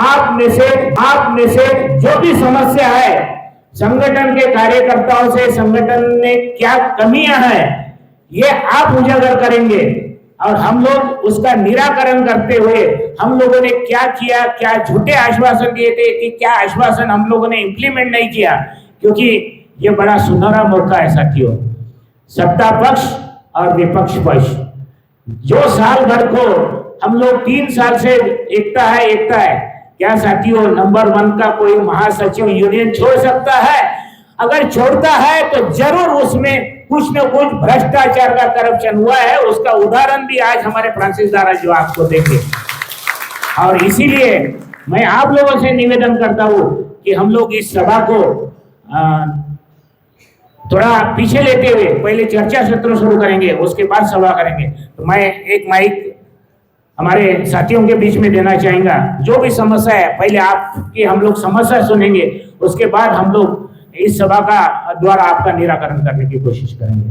आप में से जो भी समस्या है, संगठन के कार्यकर्ताओं से संगठन में क्या कमियां हैं, ये आप उजागर करेंगे और हम लोग उसका निराकरण करते हुए हम लोगों ने क्या किया, क्या झूठे आश्वासन दिए थे कि क्या आश्वासन हम लोगों ने इंप्लीमेंट नहीं किया, क्योंकि ये बड़ा सुनहरा मौका है साथियों। सत्ता पक्ष और विपक्ष पक्ष जो साल भर को हम लोग 3 साल से एकता है, क्या साथियों नंबर 1 का कोई महासचिव यूनियन छोड़ सकता है? अगर छोड़ता है तो जरूर उसमें कुछ न कुछ भ्रष्टाचार का करप्शन हुआ है। उसका उदाहरण भी आज हमारे फ्रांसिस दारा जो आपको देंगे। और इसीलिए मैं आप लोगों से निवेदन करता हूं कि हम लोग इस सभा को थोड़ा पीछे लेते हुए पहले चर्चा सत्र शुरू करेंगे, उसके बाद सभा करेंगे। तो मैं एक माइक हमारे साथियों के बीच में देना चाहेंगे। जो भी समस्या है पहले आपकी हम लोग समस्या सुनेंगे, उसके बाद हम लोग इस सभा का द्वारा आपका निराकरण करने की कोशिश करेंगे,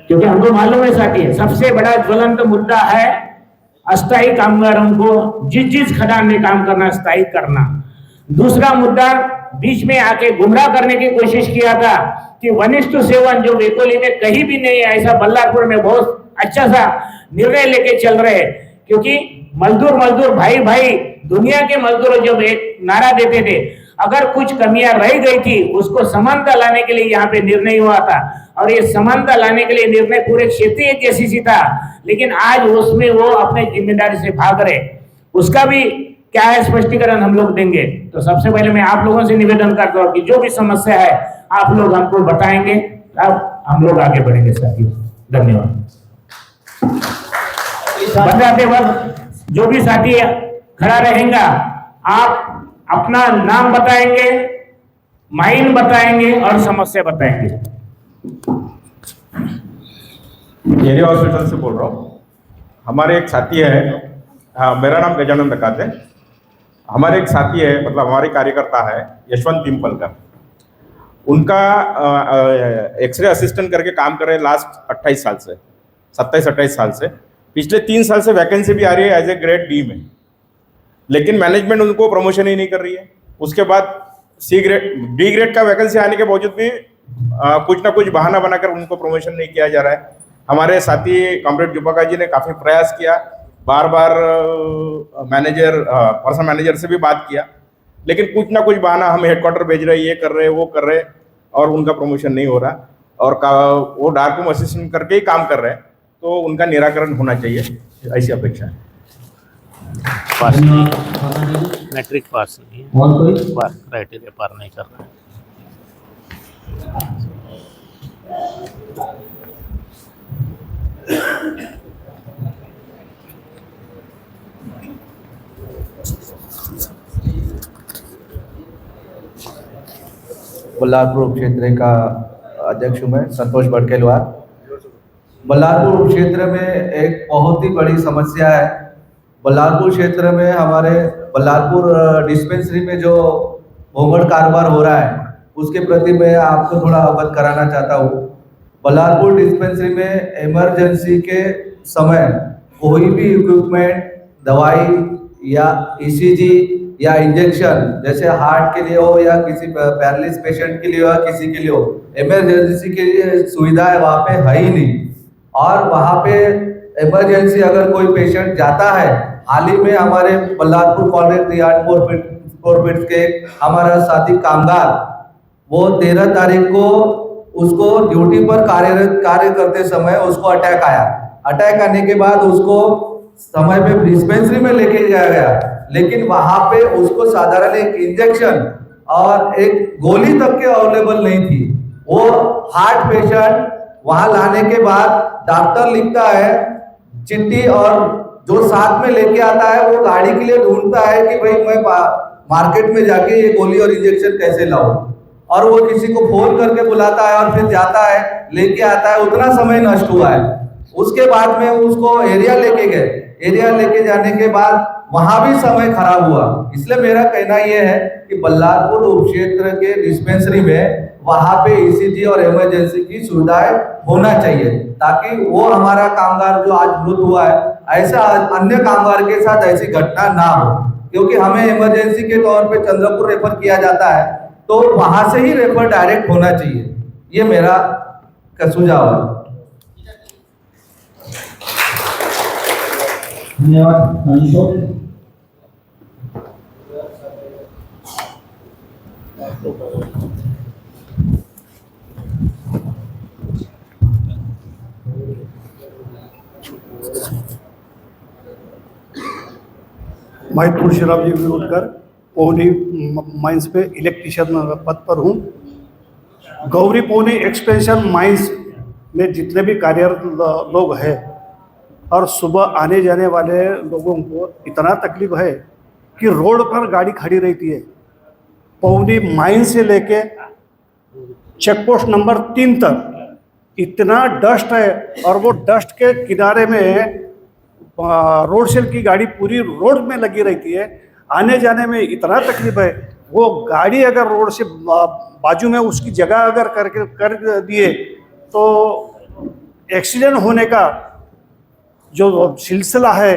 क्योंकि हमको मालूम है साथी सबसे बड़ा ज्वलंत मुद्दा है अस्थायी कामगारों को जिस खदान में काम करना स्थायी करना। दूसरा मुद्दा बीच में आके गुमराह करने की कोशिश किया था कि 1:7 जो वेकोली में कहीं भी नहीं है, ऐसा बल्लारपुर में बहुत अच्छा सा निर्णय लेके चल रहे हैं। क्योंकि मजदूर भाई दुनिया के मजदूर जब एक नारा देते थे, अगर कुछ कमियां रह गई थी उसको समानता लाने के लिए यहाँ पे निर्णय हुआ था, और ये समानता लाने के लिए निर्णय पूरे क्षेत्रीय केसीसी था, लेकिन आज उसमें वो अपने जिम्मेदारी से भाग रहे। उसका भी क्या है स्पष्टीकरण हम लोग देंगे। तो सबसे पहले मैं आप लोगों से निवेदन करता हूँ कि जो भी समस्या है आप लोग हमको बताएंगे, अब हम लोग आगे बढ़ेंगे साथियों। धन्यवाद। बताते वक्त जो भी साथी खड़ा रहेगा, आप अपना नाम बताएंगे, माइन बताएंगे और समस्या बताएंगे। एरिया हॉस्पिटल से बोल रहा हूँ। हमारे एक साथी है, मेरा नाम गजानन दकात है। हमारे एक साथी है, मतलब हमारे कार्यकर्ता है यशवंत पिंपलकर। उनका एक्सरे असिस्टेंट करके काम कर रहे हैं लास्ट 28 साल से, 27-28 साल से। पिछले 3 साल से वैकेंसी भी आ रही है एज ए ग्रेड डी में, लेकिन मैनेजमेंट उनको प्रमोशन ही नहीं कर रही है। उसके बाद डी ग्रेड का वैकेंसी आने के बावजूद भी कुछ ना कुछ बहाना बनाकर उनको प्रमोशन नहीं किया जा रहा है। हमारे साथी कॉमरेड जुबाका जी ने काफ़ी प्रयास किया, बार पर्सनल मैनेजर से भी बात किया, लेकिन कुछ ना कुछ बहाना हम हेडक्वार्टर भेज रहे, ये कर रहे, वो कर रहे, और उनका प्रमोशन नहीं हो रहा। और वो डार्क रूम असिस्टेंट करके ही काम कर रहे हैं, तो उनका निराकरण होना चाहिए, ऐसी अपेक्षा है। पास नहीं, मैट्रिक पास नहीं, और कोई क्राइटेरिया पार नहीं कर रहा है। बल्लारपुर क्षेत्र का अध्यक्ष हूँ मैं, संतोष बड़केलवार। बल्लारपुर क्षेत्र में एक बहुत ही बड़ी समस्या है। बल्लारपुर क्षेत्र में हमारे बल्लारपुर डिस्पेंसरी में जो भोमड़ कारोबार हो रहा है, उसके प्रति मैं आपको थोड़ा अवगत कराना चाहता हूँ। बल्लारपुर डिस्पेंसरी में इमरजेंसी के समय कोई भी इक्विपमेंट, दवाई या ईसीजी या इंजेक्शन, जैसे हार्ट के लिए हो या किसी पैरालिसिस पेशेंट के लिए हो या किसी के लिए हो, इमरजेंसी के लिए सुविधाएं वहाँ पे है ही नहीं। और वहाँ पे इमरजेंसी अगर कोई पेशेंट जाता है, हाल ही में हमारे बल्लारपुर कॉलेज यार्ड फॉरबिट्स के हमारा साथी कामगार, वो 13 तारीख को उसको ड्यूटी पर कार्य करते समय उसको अटैक आया। अटैक आने के बाद उसको समय पे डिस्पेंसरी में लेके जाया गया, लेकिन वहां पे उसको साधारण एक इंजेक्शन और एक गोली तक के अवेलेबल नहीं थी। वो हार्ट पेशेंट वहां लाने के बाद डॉक्टर लिखता है चिट्ठी, और जो साथ में लेके आता है वो गाड़ी के लिए ढूंढता है कि भाई मैं मार्केट में जाके ये गोली और इंजेक्शन कैसे लाऊं, और वो किसी को फोन करके बुलाता है और फिर जाता है, लेके आता है। उतना समय नष्ट हुआ है। उसके बाद में उसको एरिया लेके गए। एरिया लेके जाने के बाद वहां भी समय खराब हुआ। इसलिए मेरा कहना यह है कि बल्लारपुर उप क्षेत्र के डिस्पेंसरी में वहां पे ईसीजी और इमरजेंसी की सुविधाएं होना चाहिए, ताकि वो हमारा कामगार जो आज मृत हुआ है, ऐसा अन्य कामगार के साथ ऐसी घटना ना हो। क्योंकि हमें इमरजेंसी के तौर पे चंद्रपुर रेफर किया जाता है, तो वहां से ही रेफर डायरेक्ट होना चाहिए। ये मेरा का सुझाव है। धन्यवाद। मैं तुलसीराम जी विरोधकर पोहनी माइंस पे इलेक्ट्रिशियन पद पर हूँ। गौरी पोहनी एक्सपेंशन माइंस में जितने भी कार्यरत लोग हैं और सुबह आने जाने वाले लोगों को इतना तकलीफ है कि रोड पर गाड़ी खड़ी रहती है। पोहनी माइन से लेके चेक पोस्ट नंबर 3 तक इतना डस्ट है, और वो डस्ट के किनारे में रोड सेल की गाड़ी पूरी रोड में लगी रहती है। आने जाने में इतना तकलीफ है, वो गाड़ी अगर रोड से बाजू में उसकी जगह अगर कर दिए तो एक्सीडेंट होने का जो सिलसिला है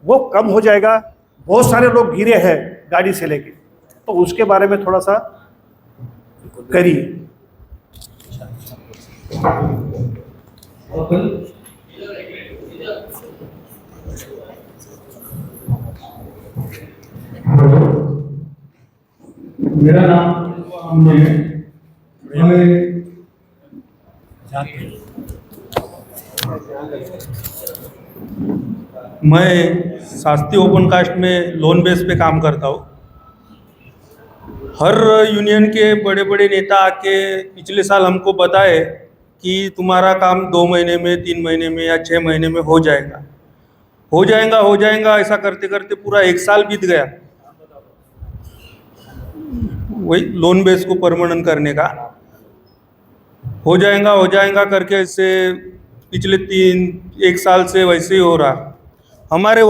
वो कम हो जाएगा। बहुत सारे लोग गिरे हैं गाड़ी से लेके, तो उसके बारे में थोड़ा सा करिए। मेरा नाम मैं शास्त्री ओपन कास्ट में लोन बेस पे काम करता हूँ। हर यूनियन के बड़े बड़े नेता आके पिछले साल हमको बताए कि तुम्हारा काम 2 महीने में, 3 महीने में या 6 महीने में हो जाएगा, हो जाएगा, हो जाएगा। ऐसा करते करते पूरा 1 साल बीत गया वही लोन बेस को परमानेंट करने का। हो जाएगा करके ऐसे पिछले 1 साल से वैसे ही हो रहा। हमारे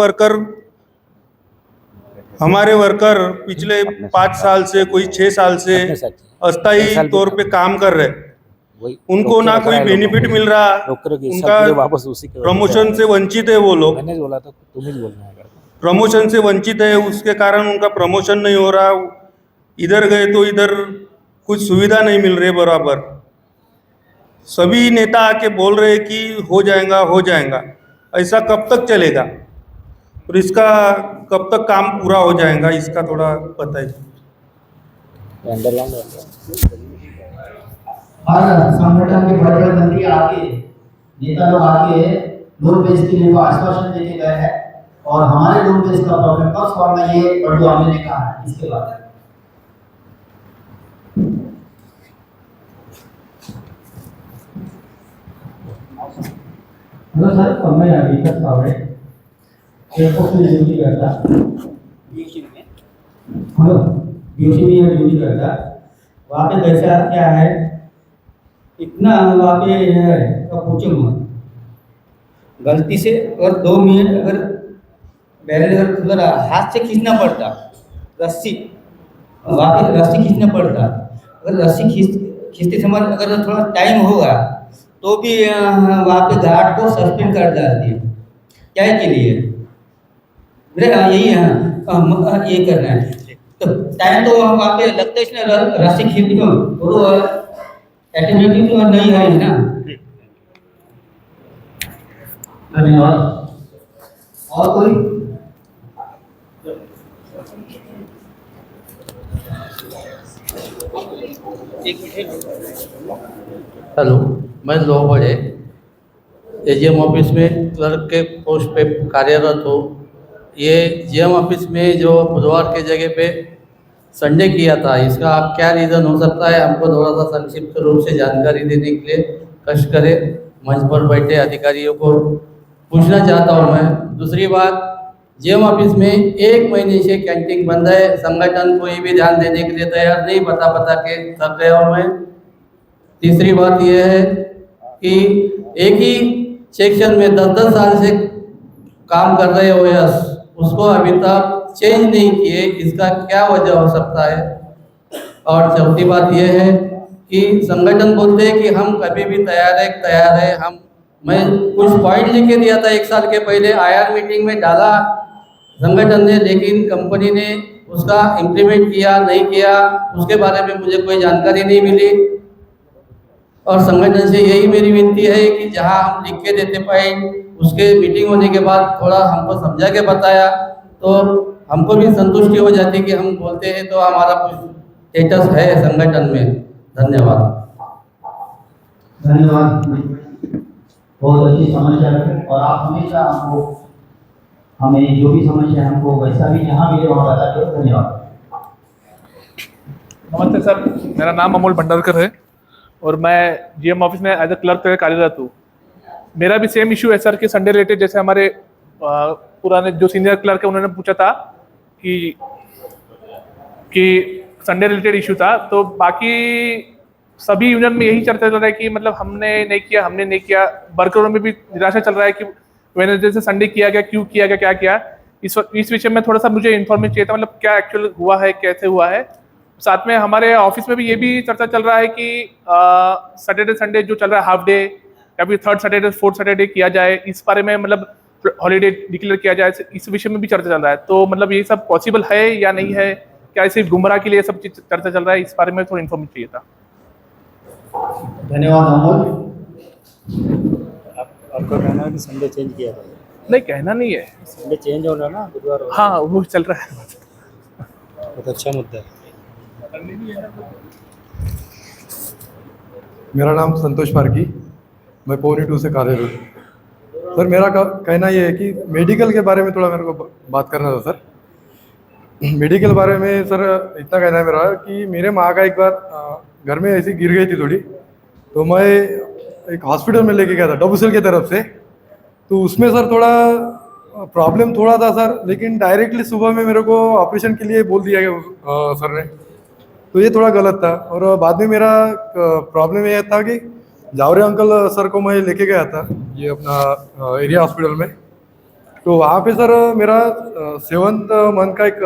वर्कर पिछले 5 साल से, कोई 6 साल से अस्थायी तौर पे काम कर रहे। उनको ना कोई बेनिफिट मिल रहा, उनका प्रमोशन से वंचित है। वो लोग प्रमोशन से वंचित है, उसके कारण उनका प्रमोशन नहीं हो रहा। इधर गए तो इधर कुछ सुविधा नहीं मिल रही बराबर। सभी नेता आके बोल रहे कि हो जाएगा। ऐसा कब तक चलेगा और इसका कब तक काम पूरा हो जाएगा, इसका थोड़ा बताइए। हर संगठन के बड़े मंत्री आके, नेता लोग आके लोन बेस के लिए आश्वासन देके गए हैं, और हमारे लोन बेस का प्रॉब्लम कब सॉल्व है ये बड़ू आमिर ने कहा है। इसके बाद हेलो सर, मैं विकास पावड़े एयरपोर्ट में ड्यूटी करता। हेलो, ड्यूटी में ड्यूटी करता। वहाँ पे कैसा क्या है, इतना वहाँ पे है तो पूछो मत। गलती से अगर 2 मिनट अगर बैरल अगर हाथ से खींचना पड़ता, रस्सी वहाँ पे रस्सी खींचना पड़ता। अगर रस्सी खींचते समय अगर थोड़ा टाइम होगा तो भी वहाँ पे गार्ड को सस्पेंड कर डालती है। क्या के लिए? यही ये करना है। तो टाइम तो वहाँ पे लगता है, इसमें रस्सी खींच दो तो ऑटोमेटिक तो नहीं है ना। धन्यवाद। और कोई? हेलो, मैं लोहबड़े एजीएम ऑफिस में क्लर्क के पोस्ट पे कार्यरत हूँ। ये जीएम ऑफिस में जो बुधवार के जगह पे संडे किया था, इसका आप क्या रीज़न हो सकता है, हमको थोड़ा सा संक्षिप्त रूप से जानकारी देने के लिए कष्ट करें। मंच पर बैठे अधिकारियों को पूछना चाहता हूँ मैं। दूसरी बात, जीएम ऑफिस में 1 महीने से कैंटीन बंद है, संगठन कोई भी ध्यान देने के लिए तैयार नहीं, बता के थक गया हूँ मैं। तीसरी बात यह है कि एक ही सेक्शन में 10-10 साल से काम कर रहे ओएस, उसको अभी तक चेंज नहीं किए, इसका क्या वजह हो सकता है। और चौथी बात यह है कि संगठन बोलते हैं कि हम कभी भी तैयार है। मैं कुछ पॉइंट लिख के दिया था 1 साल के पहले, आईआर मीटिंग में डाला संगठन ने, लेकिन कंपनी ने उसका इम्प्लीमेंट किया नहीं किया उसके बारे में मुझे कोई जानकारी नहीं मिली। और संगठन से यही मेरी विनती है कि जहां हम लिख के देते पॉइंट, उसके मीटिंग होने के बाद थोड़ा हमको समझा के बताया तो हमको भी संतुष्टि हो जाती कि हम बोलते हैं तो हमारा कुछ स्टेटस है संगठन में। धन्यवाद। धन्यवाद। बहुत अच्छी समस्या है और आप हमेशा हमको हमें जो भी समस्या है हमको वैसा भी जहाँ मिले वहाँ बताते हो। धन्यवाद। नमस्ते सर, मेरा नाम अमोल भंडारकर है और मैं जीएम ऑफिस में एज ए क्लर्क कार्यरत हूँ। मेरा भी सेम इशू है सर कि संडे रिलेटेड, जैसे हमारे पुराने जो सीनियर क्लर्क है उन्होंने पूछा था कि संडे रिलेटेड इशू था, तो बाकी सभी यूनियन में यही चर्चा चल रहा है कि मतलब हमने नहीं किया। वर्करों में भी निराशा चल रहा है कि वेडनेसडे से संडे किया गया, क्यों किया गया, क्या किया। इस विषय में थोड़ा सा मुझे इन्फॉर्मेशन चाहिए था, मतलब क्या एक्चुअल हुआ है, कैसे हुआ है। साथ में हमारे ऑफिस में भी ये भी चर्चा चल रहा है कि सैटरडे संडे जो चल रहा है हाफ डे या फिर थर्ड सैटरडे फोर्थ सैटरडे किया जाए, इस बारे में मतलब हॉलीडे डिक्लेयर किया जाए, इस विषय में भी चर्चा चल रहा है। तो मतलब ये सब पॉसिबल है या नहीं है, क्या ऐसे गुमराह के लिए सब चीज चर्चा चल रहा है, इस बारे में थोड़ा इन्फॉर्मेशन चाहिए था। धन्यवाद अमोल। आपका कहना है कि संडे चेंज किया था? नहीं, कहना नहीं है, संडे चेंज होना ना, बुधवार होना। हाँ वो चल रहा है। बहुत अच्छा मुद्दा है। मेरा नाम संतोष पारकी, मैं पौनी 2 से कार्यरत हूँ। सर मेरा कहना ये है कि मेडिकल के बारे में थोड़ा मेरे को बात करना था सर। मेडिकल बारे में सर इतना कहना है मेरा कि मेरे माँ का एक बार घर में ऐसी गिर गई थी थोड़ी, तो मैं एक हॉस्पिटल में लेके गया था डबूसेल की तरफ से। तो उसमें सर थोड़ा प्रॉब्लम थोड़ा था सर, लेकिन डायरेक्टली सुबह में मेरे को ऑपरेशन के लिए बोल दिया गया सर ने, तो ये थोड़ा गलत था। और बाद में मेरा प्रॉब्लम ये था कि जावरे अंकल सर को मैं लेके गया था ये अपना एरिया हॉस्पिटल में, तो वहाँ पे सर मेरा 7th मंथ का एक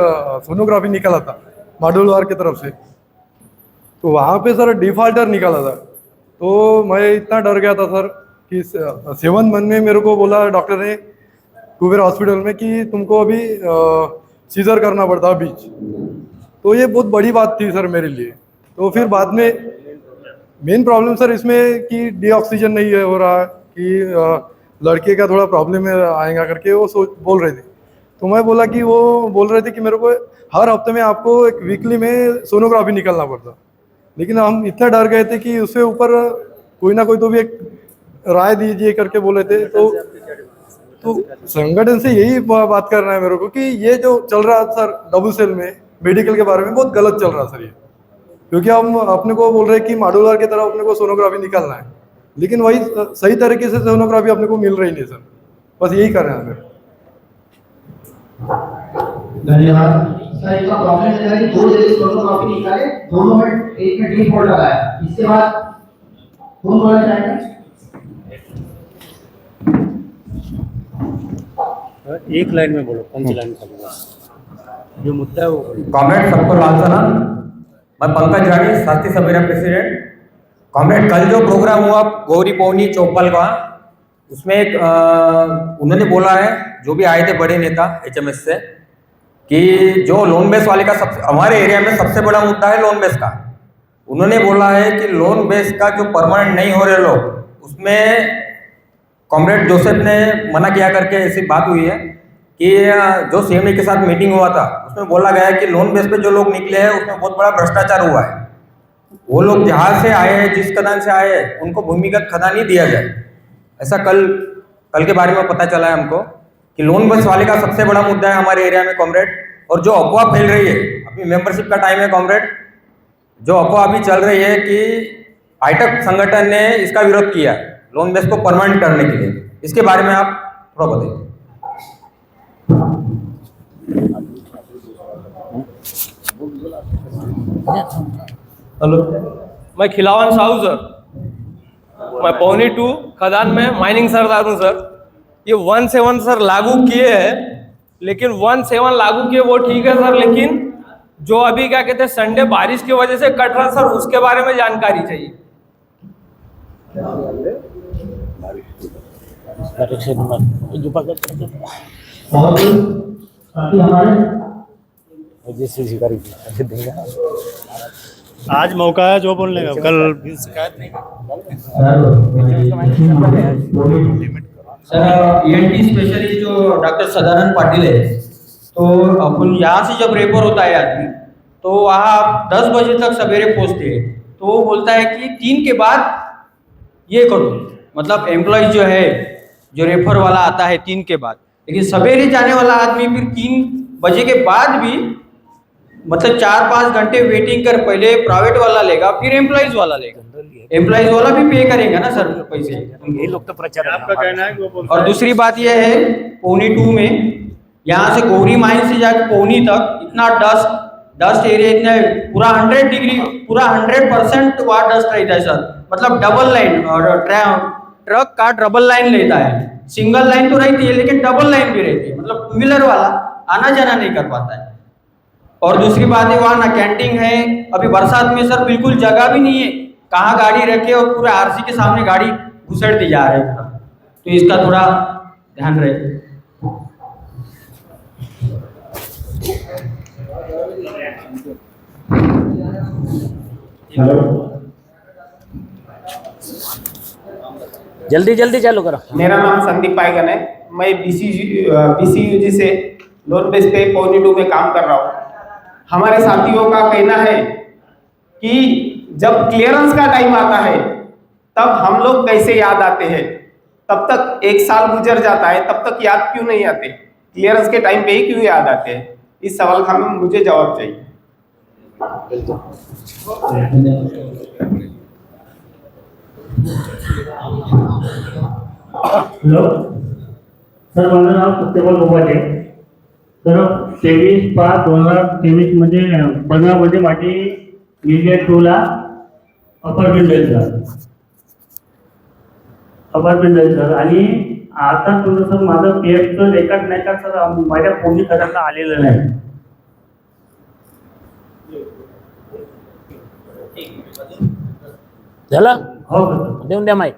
सोनोग्राफी निकाला था माडुलवार की तरफ से, तो वहाँ पे सर डिफॉल्टर निकाला था। तो मैं इतना डर गया था सर कि 7th मंथ में मेरे को बोला डॉक्टर ने कुबेर हॉस्पिटल में कि तुमको अभी सीजर करना पड़ता बीच। तो ये बहुत बड़ी बात थी सर मेरे लिए। तो फिर बाद में मेन प्रॉब्लम सर इसमें कि डीऑक्सीजन नहीं हो रहा कि लड़के का थोड़ा प्रॉब्लम आएगा करके वो बोल रहे थे। तो मैं बोला कि वो बोल रहे थे कि मेरे को हर हफ्ते में आपको एक वीकली में सोनोग्राफी निकलना पड़ता, लेकिन हम इतना डर गए थे कि उससे ऊपर कोई ना कोई तो भी एक राय दीजिए करके बोले थे। तो संगठन से यही बात करना है मेरे को कि ये जो चल रहा है सर डबूसेल में मेडिकल के बारे में बहुत गलत चल रहा है सर ये, क्योंकि हम अपने को बोल रहे हैं कि माडुलर की तरह अपने को सोनोग्राफी निकालना है, लेकिन वही सही तरीके से सोनोग्राफी अपने को मिल रही नहीं सर। बस यही करना है मेरे। धन्यवाद सर। इसका प्रॉब्लम है कि 2 जगह सोनोग्राफी निकाले, दोनों में एक में डिफॉल्ट लगाया, इसके बाद कौन बोलना चाहेगा? एक लाइन में बोलो, कौन सी लाइन बोलो, जो मुद्दा है वो। कॉमरेड सबको लाल सलाम, मैं पंकज रानी शास्त्री सभा प्रेसिडेंट। कॉमरेड कल जो प्रोग्राम हुआ गौरी पौनी चौपल का, उसमें एक उन्होंने बोला है जो भी आए थे बड़े नेता एचएमएस से कि जो लोन बेस वाले का हमारे एरिया में सबसे बड़ा मुद्दा है लोन बेस का। उन्होंने बोला है कि लोन बेस का जो परमानेंट नहीं हो रहे लोग, उसमें कॉमरेड जोसेफ ने मना किया करके ऐसी बात हुई है कि जो सीएमडी के साथ मीटिंग हुआ था उसमें बोला गया है कि लोन बेस पे जो लोग निकले हैं उसमें बहुत बड़ा भ्रष्टाचार हुआ है। वो लोग जहाँ से आए हैं, जिस खदान से आए हैं, उनको भूमिगत खदान ही दिया जाए, ऐसा कल के बारे में पता चला है हमको कि लोन बेस वाले का सबसे बड़ा मुद्दा है हमारे एरिया में कॉमरेड। और जो अफवाह फैल रही है, अभी मेंबरशिप का टाइम है कॉमरेड, जो अफवाह अभी चल रही है कि हाईटेक संगठन ने इसका विरोध किया लोन बेस को परमानेंट करने के लिए, इसके बारे में आप थोड़ा बताइए। हेलो, मैं खिलावन साहू सर, मैं पौनी 2 खदान में माइनिंग सरदार हूँ सर। ये 1/7 सर लागू किए हैं, लेकिन 1/7 लागू किए वो ठीक है सर, लेकिन जो अभी क्या कहते हैं संडे बारिश की वजह से कट रहा सर, उसके बारे में जानकारी चाहिए। और साथी हमारे आज मौका है जो बोलने का, कल शिकायत नहीं सर ENT स्पेशलिस्ट जो डॉक्टर सदानंद पाटिल है, तो अपन यहाँ से जब रेफर होता है आदमी तो वहाँ 10 बजे तक सवेरे पहुँचते हैं, तो वो बोलता है कि 3 के बाद ये करो, मतलब एम्प्लॉय जो है जो रेफर वाला आता है 3 के बाद, लेकिन सवेरे जाने वाला आदमी फिर 3 बजे के बाद भी मतलब 4-5 घंटे वेटिंग कर पहले प्राइवेट वाला लेगा फिर एम्प्लॉइज वाला लेगा, एम्प्लॉइज वाला भी पे करेगा ना सर पैसे। ये लोग तो प्रचार आपका कहना है कि वो और दूसरी बात यह है पौनी 2 में यहाँ से गौरी माइन से जाकर पौनी तक इतना डस्ट एरिया, इतना पूरा 100 डिग्री पूरा 100% वहाँ डस्ट रहता है सर, मतलब डबल लाइन और ट्रक का डबल लाइन लेता है, सिंगल लाइन तो रहती है लेकिन डबल लाइन भी रहती है, मतलब 2 व्हीलर वाला आना जाना नहीं कर पाता है। और दूसरी बात है वहाँ ना कैंटीन है, अभी बरसात में सर बिल्कुल जगह भी नहीं है कहाँ गाड़ी रखे, और पूरे RC के सामने गाड़ी घुसड़ती जा रही है, तो इसका थोड़ा ध्यान रहे। जल्दी जल्दी चालू करो। मेरा नाम संदीप पायगन है, मैं BCUG से लोन बेस पे पौनी 2 में काम कर रहा हूँ। हमारे साथियों का कहना है कि जब क्लियरेंस का टाइम आता है तब हम लोग कैसे याद आते हैं, तब तक 1 साल गुजर जाता है, तब तक याद क्यों नहीं आते, क्लियरेंस के टाइम पे ही क्यों याद आते हैं, इस सवाल का मुझे जवाब चाहिए। हॅलो सर, माझं नाव सत्यपाल गोपाटे सर. 23/5/2023 मध्ये 15 मध्ये माझी गेली 2 ला अपार्टमेंट जाईल सर. आणि आता थोडं सर माझं PFचं रेकॉर्ड नाही का सर, माझ्या कोणी करायला आलेलं नाही. झालं हो, देऊन द्या माईक.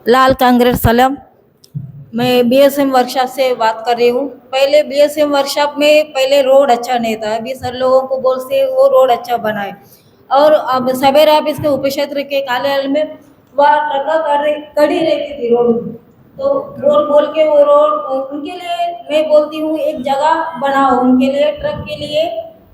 लाल कांग्रेस सलाम. मैं BSM वर्कशॉप से बात कर रही हूँ. पहले BSM वर्कशॉप में पहले रोड अच्छा नहीं था, अभी सर लोगों को बोल से वो रोड अच्छा बनाए. और अब सवेरे आप इसके उपक्षेत्र के कार्यालय में वहाँ ट्रका कड़ी रहती थी रोड, तो बोल के वो रोड उनके लिए मैं बोलती हूँ एक जगह बनाओ उनके लिए, ट्रक के लिए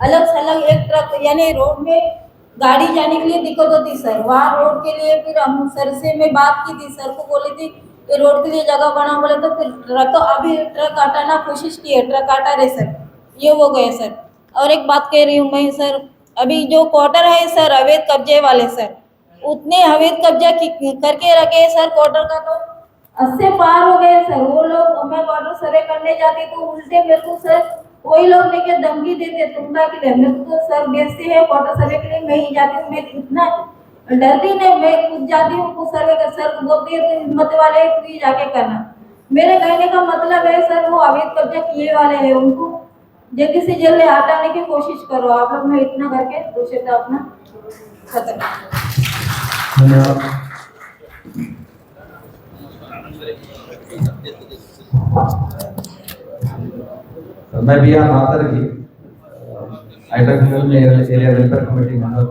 अलग से अलग एक ट्रक, यानी रोड में गाड़ी जाने के लिए दिक्कत होती सर, वहाँ रोड के लिए फिर हम सर से मैं बात की थी, सर को बोली थी कि रोड के लिए जगह बनाओ, बोले तो फिर अभी ट्रक हटाना कोशिश की है, ट्रक हटा रहे सर, ये हो गए सर. और एक बात कह रही हूँ मैं सर, अभी जो क्वार्टर है सर अवैध कब्जे वाले सर, उतने अवैध कब्जा करके रखे सर, क्वार्टर का तो 80 पार हो गए सर. वो लोग मैं क्वार्टर सर्वे करने जाती तो उल्टे मेरे को सर वही लोग लेके धमकी देते तुमका के लिए. मेरे को सर बेचते हैं क्वार्टर सर्वे के लिए, मैं ही जाती हूँ, मैं इतना डरती नहीं, मैं खुद जाती हूँ कुछ सर्वे कर. सर बोलती है तो हिम्मत वाले तू ही जाके करना. मेरे कहने का मतलब है सर वो अवैध कब्जा किए वाले हैं, उनको जल्दी से जल्दी हटाने की कोशिश करो आप लोग. मैं इतना करके दूसरे तो अपना खत्म. मैं भी यहाँ मातर की एरिया वेलफेयर कमेटी मेंबर.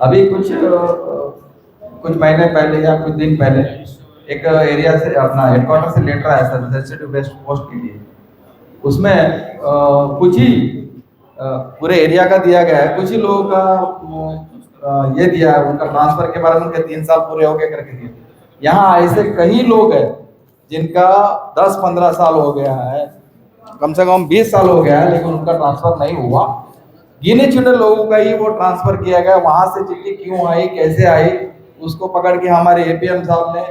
अभी कुछ महीने पहले या कुछ दिन पहले एक एरिया से अपना हेडक्वार्टर से लेटर आया सर सेंसिटिव वेस्ट पोस्ट के लिए. उसमें कुछ ही पूरे एरिया का दिया गया है, कुछ ही लोगों का ये दिया है, उनका ट्रांसफर के बारे में उनके 3 साल पूरे हो गए करके दिए. यहाँ ऐसे कई लोग हैं जिनका 10-15 साल हो गया है, कम से कम 20 साल हो गया है, लेकिन उनका ट्रांसफर नहीं हुआ. गिने चुने लोगों का ही वो ट्रांसफर किया गया. वहां से चिट्ठी क्यों आई, कैसे आई, उसको पकड़ के हमारे APM साहब ने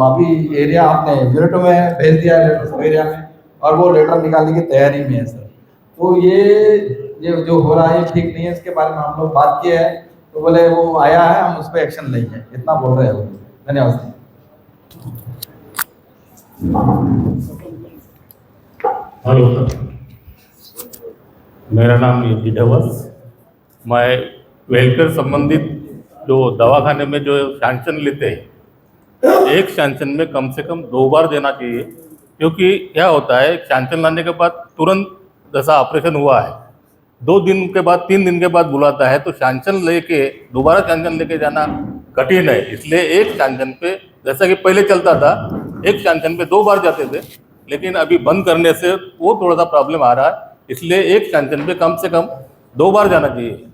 अभी एरिया आपने यूनिट में भेज दिया है, लेटर सब एरिया में, और वो लेटर निकालने की तैयारी में है सर. तो ये जो हो रहा है ठीक नहीं है, इसके बारे में हम लोग बात किए हैं, तो बोले वो आया है, हम उस पर एक्शन लेंगे, इतना बोल रहे हैं वो. धन्यवाद. हेलो, मेरा नाम योगी ढवस। मैं वेलफेयर संबंधित जो दवाखाने में जो सैंक्शन लेते हैं, एक सैंक्शन में कम से कम 2 बार देना चाहिए, क्योंकि क्या होता है सैंक्शन लाने के बाद तुरंत जैसा ऑपरेशन हुआ है 2 दिन के बाद 3 दिन के बाद बुलाता है, तो सैंक्शन लेके दोबारा सैंक्शन लेके जाना कठिन है। इसलिए एक सैंक्शन पे, जैसा कि पहले चलता था, एक सैंक्शन पे 2 बार जाते थे, लेकिन अभी बंद करने से वो थोड़ा सा प्रॉब्लम आ रहा है। इसलिए एक सैंक्शन पे कम से कम 2 बार जाना चाहिए।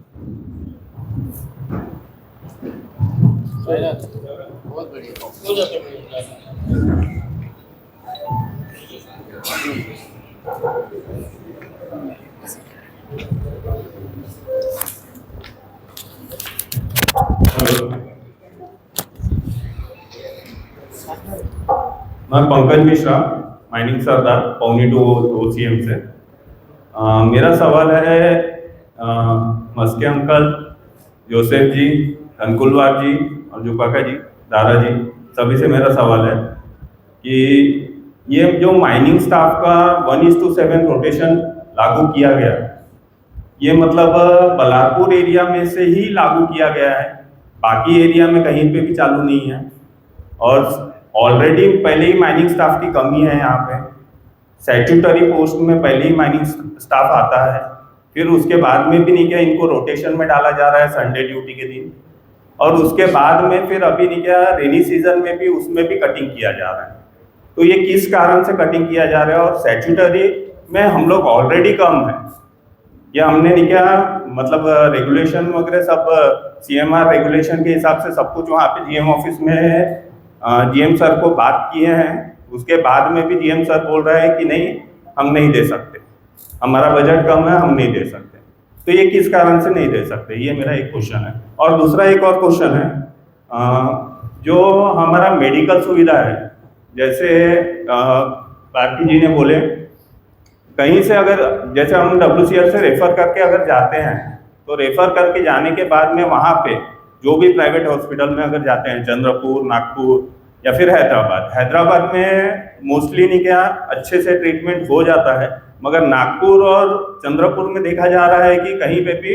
बहुत मैं पंकज मिश्रा, माइनिंग सरदार, पौनी टू OCM से। मेरा सवाल है मस्के अंकल, जोसेफ जी, धनकुलवार जी और जुपाका जी, दारा जी, सभी से मेरा सवाल है कि ये जो माइनिंग स्टाफ का 1:7 रोटेशन लागू किया गया, ये मतलब बलारपुर एरिया में से ही लागू किया गया है, बाकी एरिया में कहीं पे भी चालू नहीं है। और ऑलरेडी पहले ही माइनिंग स्टाफ की कमी है यहाँ पे। स्टैट्यूटरी पोस्ट में पहले ही माइनिंग स्टाफ आता है, फिर उसके बाद में भी नहीं क्या इनको रोटेशन में डाला जा रहा है संडे ड्यूटी के दिन, और उसके बाद में फिर अभी नहीं क्या रेनी सीजन में भी उसमें भी कटिंग किया जा रहा है। तो ये किस कारण से कटिंग किया जा रहा है? और स्टैट्यूटरी में हम लोग ऑलरेडी कम है, या हमने नहीं क्या मतलब रेगुलेशन वगैरह सब CMR रेगुलेशन के हिसाब से सब कुछ वहाँ पे GM ऑफिस में GM सर को बात किए हैं, उसके बाद में भी GM सर बोल रहा है कि नहीं हम नहीं दे सकते, हमारा बजट कम है, हम नहीं दे सकते। तो ये किस कारण से नहीं दे सकते, ये मेरा एक क्वेश्चन है। और दूसरा एक और क्वेश्चन है, जो हमारा मेडिकल सुविधा है, जैसे पार्टी जी ने बोले कहीं से अगर जैसे हम WCL से रेफर करके अगर जाते हैं, तो रेफर करके जाने के बाद में वहाँ पे जो भी प्राइवेट हॉस्पिटल में अगर जाते हैं, चंद्रपुर, नागपुर या फिर हैदराबाद में मोस्टली नहीं क्या अच्छे से ट्रीटमेंट हो जाता है, मगर नागपुर और चंद्रपुर में देखा जा रहा है कि कहीं पे भी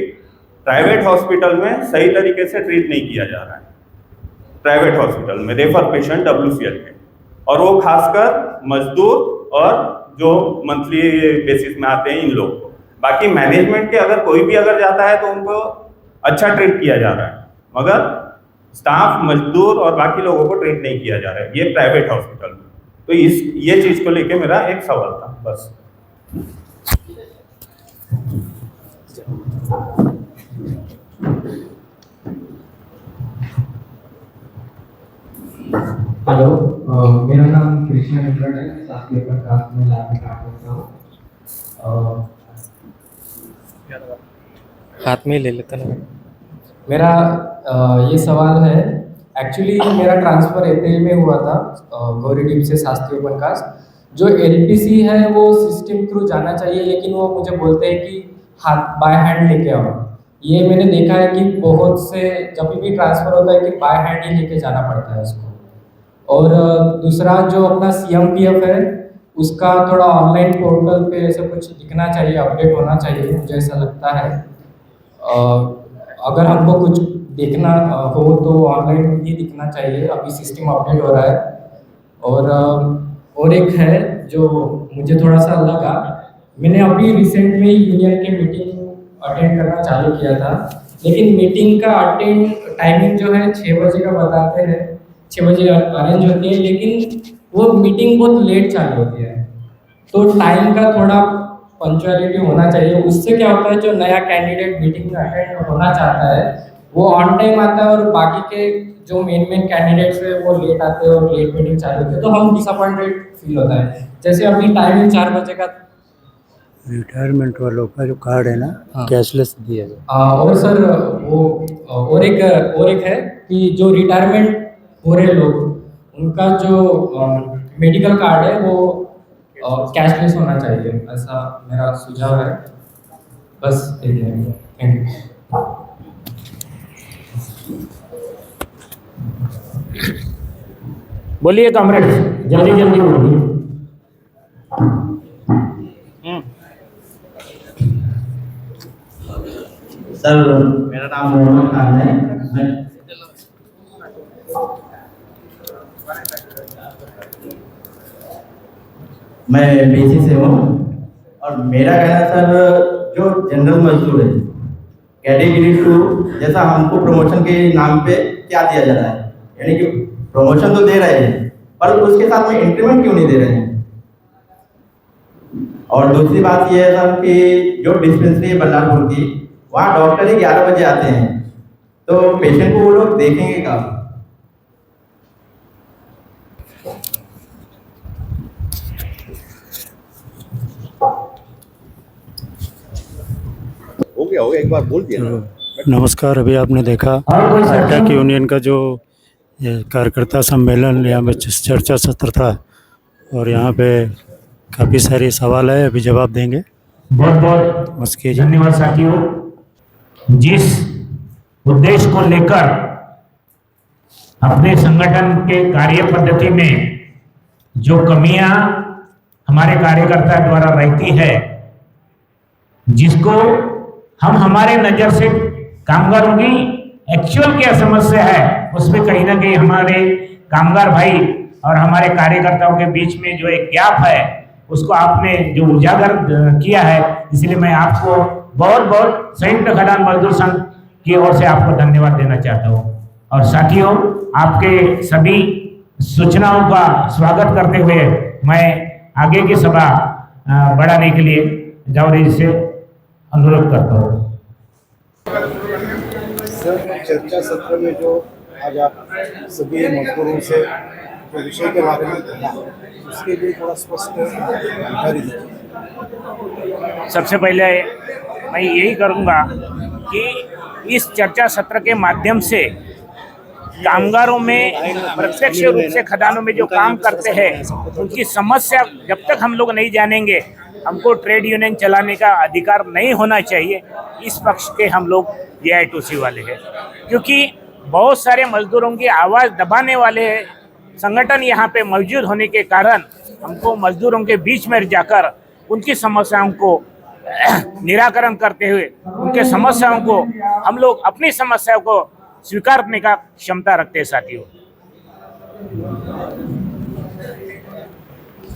प्राइवेट हॉस्पिटल में सही तरीके से ट्रीट नहीं किया जा रहा है। प्राइवेट हॉस्पिटल में रेफर पेशेंट WCL के, और वो खासकर मजदूर और जो मंथली बेसिस में आते हैं इन लोग को। बाकी मैनेजमेंट के अगर कोई भी अगर जाता है तो उनको अच्छा ट्रीट किया जा रहा है, मगर स्टाफ, मजदूर और बाकी लोगों को ट्रीट नहीं किया जा रहा है, ये प्राइवेट हॉस्पिटल में। तो ये चीज़ को लेके मेरा एक सवाल था बस। हेलो, मेरा नाम कृष्णा निकट है, शासकीय प्रकाश में लाभ में काम करता हूँ। हाथ में ले लेता ना। मेरा ये सवाल है, एक्चुअली मेरा ट्रांसफ़र अप्रैल में हुआ था गौरी टीम से शासकीय प्रकाश। जो LPC है वो सिस्टम थ्रू जाना चाहिए, लेकिन वो मुझे बोलते हैं कि हाथ बाय हैंड लेके आओ। ये मैंने देखा है कि बहुत से जब भी ट्रांसफ़र होता है कि बाय हैंड ही लेके जाना पड़ता है उसको। और दूसरा जो अपना CMPF है उसका थोड़ा ऑनलाइन पोर्टल पे ऐसा कुछ दिखना चाहिए, अपडेट होना चाहिए, मुझे ऐसा लगता है। अगर हमको कुछ देखना हो तो ऑनलाइन ही दिखना चाहिए, अभी सिस्टम अपडेट हो रहा है। और एक है जो मुझे थोड़ा सा लगा, मैंने अभी रिसेंट में यूनियन के मीटिंग अटेंड करना चालू किया था, लेकिन मीटिंग का अटेंड टाइमिंग जो है 6 बजे का बताते हैं, 6 बजे अरेंज होती है, लेकिन वो मीटिंग बहुत लेट चालू होती है। तो टाइम का थोड़ा पंक्चुअलिटी होना चाहिए। उससे क्या होता है, जो नया कैंडिडेट मीटिंग में अटेंड होना चाहता है वो ऑन टाइम आता है, और बाकी के जो मेन कैंडिडेट्स है वो लेट आते हैं और लेट मीटिंग चालू होती है, तो हम डिसअपॉइंटेड फील होता है। जैसे अभी टाइमिंग 4 बजे का रिटायरमेंट वालों का जो कार्ड है ना, कैशलेस दिया गया। और सर वो और एक है कि जो रिटायरमेंट हो रहे लोग, उनका जो मेडिकल कार्ड है वो कैशलेस होना चाहिए, ऐसा मेरा सुझाव है। बस यही है, थैंक यू। बोलिए कॉमरेड, जल्दी जल्दी बोलिए। सर मेरा नाम मोहम्मद खान है। मैं बीसी से हूँ और मेरा कहना सर जो जनरल मजदूर है कैटेगरी 2 जैसा हमको प्रमोशन के नाम पे क्या दिया जा रहा है, यानी कि प्रमोशन तो दे रहे हैं पर उसके साथ में इंक्रीमेंट क्यों नहीं दे रहे हैं। और दूसरी बात यह है सर कि जो डिस्पेंसरी है बल्लारपुर की वहाँ डॉक्टर ही 11 बजे आते हैं तो पेशेंट को वो लोग देखेंगे कब। हो गया एक बार बोल दिया ना। नमस्कार। अभी आपने देखा टेक यूनियन का जो कार्यकर्ता सम्मेलन यहाँ पे चर्चा सत्र था और यहाँ पे काफ़ी सारे सवाल है, अभी जवाब देंगे। बहुत बहुत धन्यवाद साथियों। जिस उद्देश्य को लेकर अपने संगठन के कार्य पद्धति में जो कमियां हमारे कार्यकर्ता द्वारा रहती है, जिसको हम हमारे नज़र से कामगारों की एक्चुअल क्या समस्या है उसमें कहीं ना कहीं हमारे कामगार भाई और हमारे कार्यकर्ताओं के बीच में जो एक गैप है उसको आपने जो उजागर किया है, इसलिए मैं आपको बहुत बहुत संयुक्त खदान मजदूर संघ की ओर से आपको धन्यवाद देना चाहता हूँ। और साथियों, आपके सभी सूचनाओं का स्वागत करते हुए मैं आगे की सभा बढ़ाने के लिए जावरे जी से अनुरोध करता हूँ। सर, चर्चा सत्र में जो आज आप सभी मजदूरों से जो विषय के बारे में बोला उसके लिए थोड़ा स्पष्ट जानकारी दीजिए। सबसे पहले मैं यही करूँगा कि इस चर्चा सत्र के माध्यम से कामगारों में प्रत्यक्ष रूप से खदानों में जो काम करते हैं उनकी समस्या जब तक हम लोग नहीं जानेंगे, हमको ट्रेड यूनियन चलाने का अधिकार नहीं होना चाहिए। इस पक्ष के हम लोग AITOC वाले हैं, क्योंकि बहुत सारे मजदूरों की आवाज़ दबाने वाले संगठन यहाँ पे मौजूद होने के कारण हमको मजदूरों के बीच में जाकर उनकी समस्याओं को निराकरण करते हुए उनके समस्याओं को हम लोग अपनी समस्याओं को स्वीकार करने का क्षमता रखते हैं साथियों।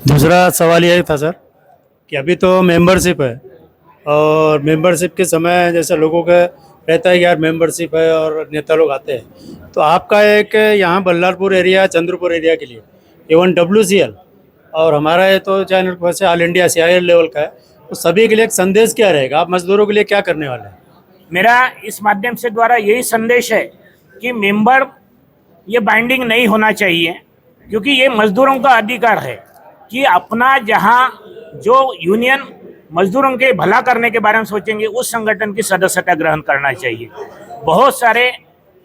दूसरा सवाल यही था सर कि अभी तो मेंबरशिप है और मेंबरशिप के समय जैसे लोगों का रहता है कि यार मेंबरशिप है और नेता लोग आते हैं, तो आपका एक यहाँ बल्लारपुर एरिया चंद्रपुर एरिया के लिए इवन WCL और हमारा ये तो चैनल वैसे ऑल इंडिया CIL लेवल का है, तो सभी के लिए एक संदेश क्या रहेगा, आप मजदूरों के लिए क्या करने वाले हैं? मेरा इस माध्यम से द्वारा यही संदेश है कि मेंबर ये बाइंडिंग नहीं होना चाहिए, क्योंकि ये मजदूरों का अधिकार है कि अपना जहाँ जो यूनियन मजदूरों के भला करने के बारे में सोचेंगे उस संगठन की सदस्यता ग्रहण करना चाहिए। बहुत सारे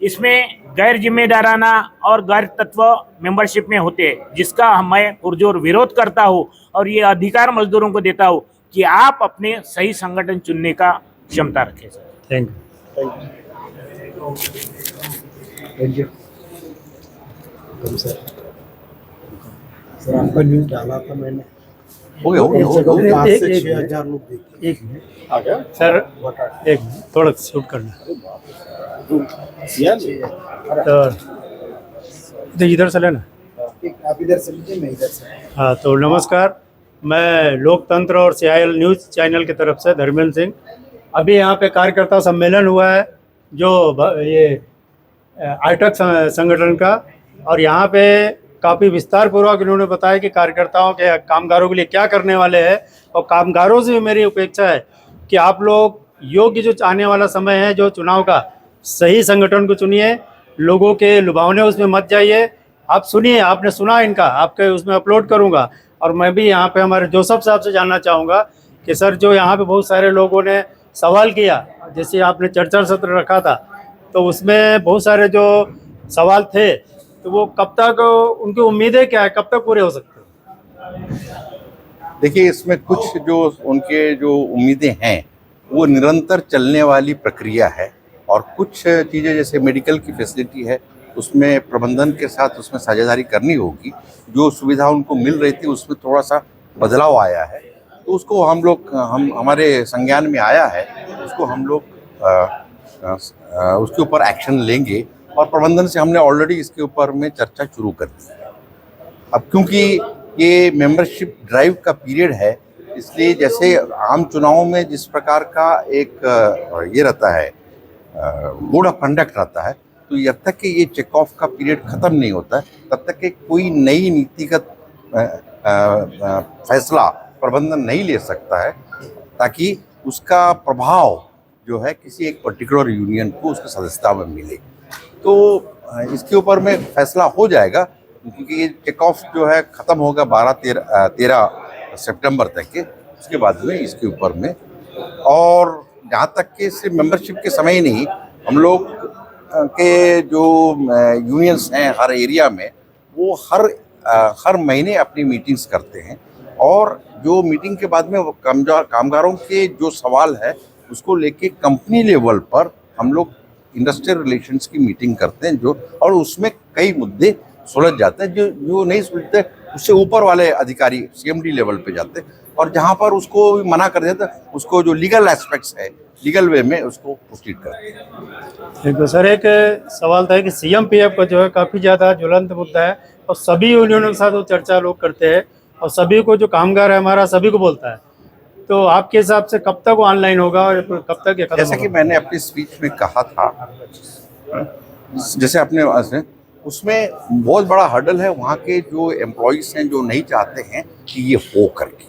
इसमें गैर जिम्मेदाराना और गैर तत्व मेंबरशिप में होते हैं, जिसका मैं पुरजोर विरोध करता हूँ और ये अधिकार मजदूरों को देता हूँ कि आप अपने सही संगठन चुनने का क्षमता रखें। Thank you sir. आपका न्यूज़ डाला था मैंने, हो गया 5 से 6 हजार लोग देखते। एक आ गया सर, एक थोड़ा शूट करना तो इधर से लेना, आप इधर से लीजिए, मैं इधर से। हाँ, तो नमस्कार, मैं लोकतंत्र और CIL न्यूज़ चैनल की तरफ से धर्मेंद्र सिंह। अभी यहाँ पे कार्यकर्ता सम्मेलन हुआ है जो ये आईटेक संगठन का, और यहाँ पे काफ़ी विस्तार पूर्वक इन्होंने बताया कि कार्यकर्ताओं के कामगारों के लिए क्या करने वाले हैं, और कामगारों से भी मेरी अपेक्षा है कि आप लोग योग्य जो आने वाला समय है जो चुनाव का, सही संगठन को चुनिए, लोगों के लुभावने उसमें मत जाइए। आप सुनिए, आपने सुना इनका, आपके उसमें अपलोड करूँगा। और मैं भी यहाँ पे हमारे जोसेफ साहब से जानना चाहूँगा कि सर जो यहाँ पे बहुत सारे लोगों ने सवाल किया, जैसे आपने चर्चा सत्र रखा था तो उसमें बहुत सारे जो सवाल थे तो वो कब तक, उनकी उम्मीदें क्या है, कब तक पूरे हो सकते हैं? देखिए, इसमें कुछ जो उनके जो उम्मीदें हैं वो निरंतर चलने वाली प्रक्रिया है, और कुछ चीज़ें जैसे मेडिकल की फैसिलिटी है उसमें प्रबंधन के साथ उसमें साझेदारी करनी होगी। जो सुविधा उनको मिल रही थी उसमें थोड़ा सा बदलाव आया है, तो उसको हम लोग हमारे संज्ञान में आया है, उसको हम लोग उसके ऊपर एक्शन लेंगे। और प्रबंधन से हमने ऑलरेडी इसके ऊपर में चर्चा शुरू कर दी है। अब क्योंकि ये मेंबरशिप ड्राइव का पीरियड है, इसलिए जैसे आम चुनावों में जिस प्रकार का एक ये रहता है कोड ऑफ कंडक्ट रहता है, तो जब तक कि ये चेक ऑफ का पीरियड ख़त्म नहीं होता है तब तक कि कोई नई नीतिगत फैसला प्रबंधन नहीं ले सकता है, ताकि उसका प्रभाव जो है किसी एक पर्टिकुलर यूनियन को उसकी सदस्यता में मिले। तो इसके ऊपर में फैसला हो जाएगा, क्योंकि ये चेक ऑफ जो है ख़त्म होगा 13 सितंबर तक के। उसके बाद में इसके ऊपर में, और जहाँ तक कि सिर्फ मेंबरशिप के समय ही नहीं, हम लोग के जो यूनियंस हैं हर एरिया में, वो हर महीने अपनी मीटिंग्स करते हैं, और जो मीटिंग के बाद में कामगारों के जो सवाल है उसको लेके कंपनी लेवल पर हम लोग इंडस्ट्रियल रिलेशंस की मीटिंग करते हैं, जो और उसमें कई मुद्दे सुलझ जाते हैं। जो नहीं सुलझते उससे ऊपर वाले अधिकारी CMD लेवल पे जाते हैं, और जहाँ पर उसको मना कर देते उसको जो लीगल एस्पेक्ट्स है लीगल वे में उसको प्रोसीड करते हैं। एक सर, एक सवाल था कि CMPF का जो है काफ़ी ज़्यादा ज्वलंत मुद्दा है, और सभी यूनियनों के साथ वो चर्चा लोग करते हैं, और सभी को जो कामगार है हमारा सभी को बोलता है। तो आपके हिसाब से कब तक वो ऑनलाइन होगा और कब तक ये खत्म जैसा कि मैंने अपनी स्पीच में कहा था, जैसे अपने उसमें बहुत बड़ा हर्डल है वहाँ के जो एम्प्लॉइज हैं, जो नहीं चाहते हैं कि ये हो करके,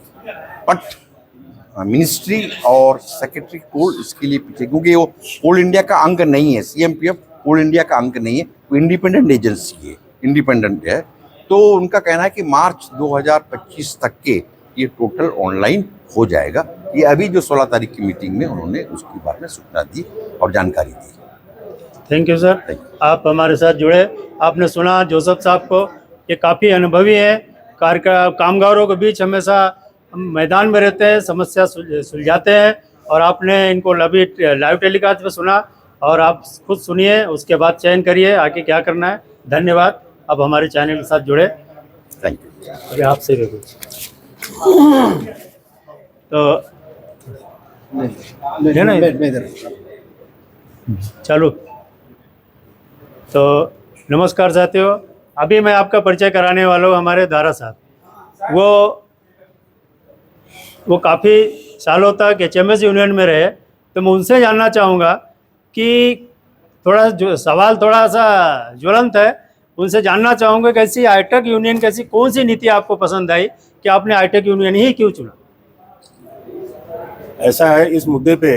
बट मिनिस्ट्री और सेक्रेटरी कोल इसके लिए पीछे, क्योंकि वो कोल इंडिया का अंग नहीं है। CMPF कोल इंडिया का अंग नहीं है, वो इंडिपेंडेंट एजेंसी है, इंडिपेंडेंट है। तो उनका कहना है कि मार्च 2025 तक के ये टोटल ऑनलाइन हो जाएगा। ये अभी जो 16 तारीख की मीटिंग में उन्होंने उसके बारे में सूचना दी और जानकारी दी। थैंक यू सर, आप हमारे साथ जुड़े। आपने सुना जोसेफ साहब को, ये काफ़ी अनुभवी हैं, कामगारों के बीच हमेशा मैदान में रहते हैं, समस्या सुलझाते हैं, और आपने इनको अभी लाइव टेलीकास्ट पे सुना, और आप खुद सुनिए, उसके बाद चयन करिए आगे क्या करना है। धन्यवाद, अब हमारे चैनल के साथ जुड़े। Thank you. अभी आपसे भी कुछ तो चलो, तो नमस्कार साथियों, अभी मैं आपका परिचय कराने वाला हूँ हमारे दारा साहब। वो काफ़ी सालों तक HMS यूनियन में रहे, तो मैं उनसे जानना चाहूँगा कि सवाल थोड़ा सा ज्वलंत है, उनसे जानना चाहूँगा कैसी हाईटेक यूनियन, कैसी कौन सी नीति आपको पसंद आई कि आपने हाईटेक यूनियन ही क्यों चुना? ऐसा है, इस मुद्दे पे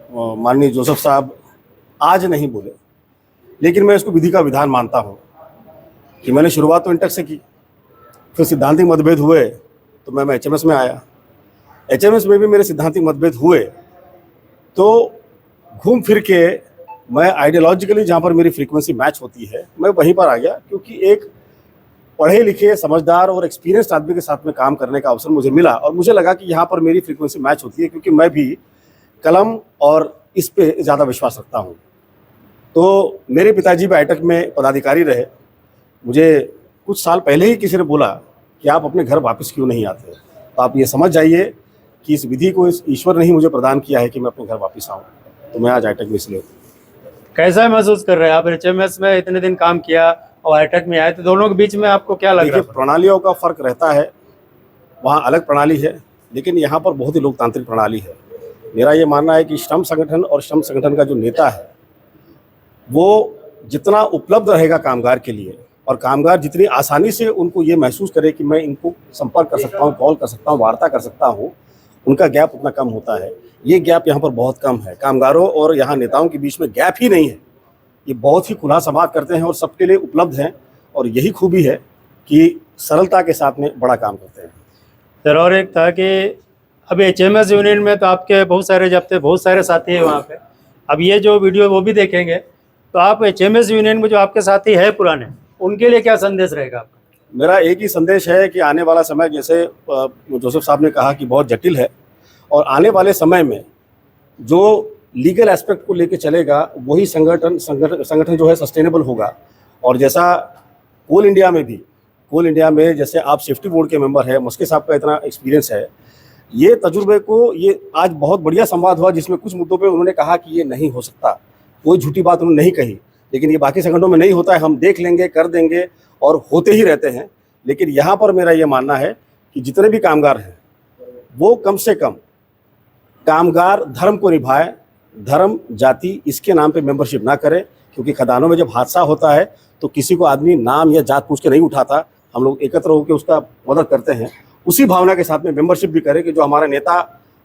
माननीय जोसेफ साहब आज नहीं बोले, लेकिन मैं इसको विधि का विधान मानता हूँ कि मैंने शुरुआत तो इंटेक से की, फिर सिद्धांतिक मतभेद हुए तो मैं HMS में आया। HMS में भी मेरे सिद्धांतिक मतभेद हुए, तो घूम फिर के मैं आइडियोलॉजिकली जहाँ पर मेरी फ्रीक्वेंसी मैच होती है मैं वहीं पर आ गया, क्योंकि एक पढ़े लिखे समझदार और एक्सपीरियंस्ड आदमी के साथ में काम करने का अवसर मुझे मिला, और मुझे लगा कि यहाँ पर मेरी फ्रीक्वेंसी मैच होती है, क्योंकि मैं भी कलम और इस पे ज़्यादा विश्वास रखता हूँ। तो मेरे पिताजी भी हाईटेक में पदाधिकारी रहे। मुझे कुछ साल पहले ही किसी ने बोला कि आप अपने घर वापस क्यों नहीं आते, तो आप ये समझ जाइए कि इस विधि को इस ईश्वर ने ही मुझे प्रदान किया है कि मैं अपने घर वापस आऊँ। तो मैं आज हाईटेक में इसलिए। कैसा महसूस कर रहे हैं आप? HMS में इतने दिन काम किया और हाईटेक में आए, तो दोनों के बीच में आपको क्या लग रहा है? प्रणालियों का फर्क रहता है, वहाँ अलग प्रणाली है, लेकिन यहाँ पर बहुत ही लोकतांत्रिक प्रणाली है। मेरा ये मानना है कि श्रम संगठन और श्रम संगठन का जो नेता है वो जितना उपलब्ध रहेगा कामगार के लिए, और कामगार जितनी आसानी से उनको ये महसूस करे कि मैं इनको संपर्क कर सकता हूँ, कॉल कर सकता हूँ, वार्ता कर सकता हूँ, उनका गैप उतना कम होता है। ये गैप यहाँ पर बहुत कम है, कामगारों और यहाँ नेताओं के बीच में गैप ही नहीं है। ये बहुत ही खुला संवाद करते हैं और सबके लिए उपलब्ध हैं, और यही खूबी है कि सरलता के साथ में बड़ा काम करते हैं। सर, और एक था कि अभी HMS यूनियन में तो आपके बहुत सारे जब्ते, बहुत सारे साथी हैं वहाँ पे। अब ये जो वीडियो वो भी देखेंगे, तो आप HMS यूनियन में जो आपके साथी है पुराने, उनके लिए क्या संदेश रहेगा आपका? मेरा एक ही संदेश है कि आने वाला समय, जैसे जोसेफ साहब ने कहा कि बहुत जटिल है, और आने वाले समय में जो लीगल एस्पेक्ट को लेके चलेगा वही संगठन जो है सस्टेनेबल होगा। और जैसा कोल इंडिया में जैसे आप सेफ्टी बोर्ड के मेंबर हैं, मुस्के साहब का इतना एक्सपीरियंस है, ये तजुर्बे को ये आज बहुत बढ़िया संवाद हुआ जिसमें कुछ मुद्दों पे उन्होंने कहा कि ये नहीं हो सकता, कोई झूठी बात उन्होंने नहीं कही, लेकिन ये बाकी संगठनों में नहीं होता है, हम देख लेंगे, कर देंगे और होते ही रहते हैं। लेकिन यहाँ पर मेरा ये मानना है कि जितने भी कामगार हैं वो कम से कम कामगार धर्म को निभाए, धर्म जाति इसके नाम पे मेंबरशिप ना करे, क्योंकि खदानों में जब हादसा होता है तो किसी को आदमी नाम या जात पूछ के नहीं उठाता, हम लोग एकत्र होकर उसका मदद करते हैं। उसी भावना के साथ में मेंबरशिप भी करें कि जो हमारा नेता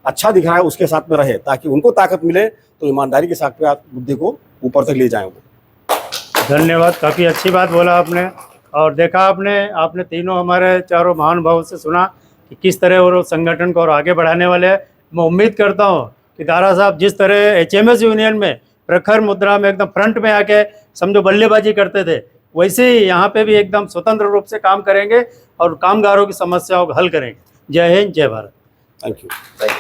अच्छा दिख रहा है उसके साथ में रहे, ताकि उनको ताकत मिले तो ईमानदारी के साथ में आप मुद्दे को ऊपर तक ले जाएंगे। धन्यवाद, काफ़ी अच्छी बात बोला आपने। और देखा आपने तीनों हमारे चारों महानुभावों से सुना कि किस तरह वो संगठन को और आगे बढ़ाने वाले हैं। मैं उम्मीद करता हूँ कि दारा साहब जिस तरह HMS यूनियन में प्रखर मुद्रा में एकदम फ्रंट में आके समझो बल्लेबाजी करते थे, वैसे ही यहाँ पे भी एकदम स्वतंत्र रूप से काम करेंगे और कामगारों की समस्याओं को हल करेंगे। जय हिंद, जय भारत। Thank you.